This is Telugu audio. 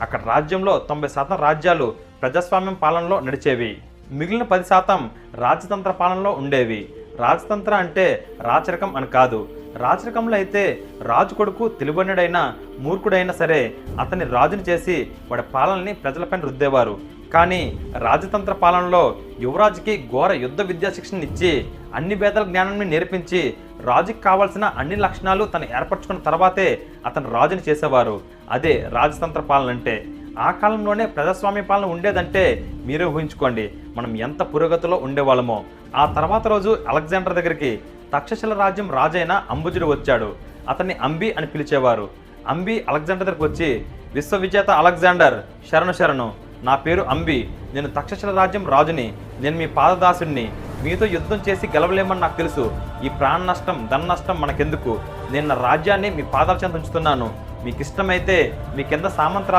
అక్కడ రాజ్యంలో 90% రాజ్యాలు ప్రజాస్వామ్యం పాలనలో నడిచేవి. మిగిలిన 10% రాజతంత్ర పాలనలో ఉండేవి. రాజతంత్ర అంటే రాచరికం అని కాదు. రాచరికంలో అయితే రాజు కొడుకు తెలివైనడైనా మూర్ఖుడైనా సరే అతన్ని రాజుని చేసి వాడి పాలనని ప్రజలపైన రుద్దేవారు. కానీ రాజతంత్ర పాలనలో యువరాజుకి ఘోర యుద్ధ విద్యా శిక్షణ ఇచ్చి అన్ని భేదాల జ్ఞానాన్ని నేర్పించి రాజుకి కావాల్సిన అన్ని లక్షణాలు తను ఏర్పరచుకున్న తర్వాతే అతను రాజుని చేసేవారు. అదే రాజతంత్ర పాలన అంటే. ఆ కాలంలోనే ప్రజాస్వామ్య పాలన ఉండేదంటే మీరే ఊహించుకోండి మనం ఎంత పురోగతిలో ఉండేవాళ్ళమో. ఆ తర్వాత రోజు అలెగ్జాండర్ దగ్గరికి తక్షశిల రాజ్యం రాజైన అంబుజుడు వచ్చాడు. అతన్ని అంబి అని పిలిచేవారు. అంబి అలెగ్జాండర్ దగ్గరికి వచ్చి, విశ్వవిజేత అలెగ్జాండర్, శరణు శరణు, నా పేరు అంబి, నేను తక్షశిల రాజ్యం రాజుని, నేను మీ పాదదాసుడిని, మీతో యుద్ధం చేసి గెలవలేమని నాకు తెలుసు. ఈ ప్రాణ నష్టం ధన నష్టం మనకెందుకు, నేను నా రాజ్యాన్ని మీ పాదాల చెంత ఉంచుతున్నాను. మీకు ఇష్టమైతే మీ కింద సామంత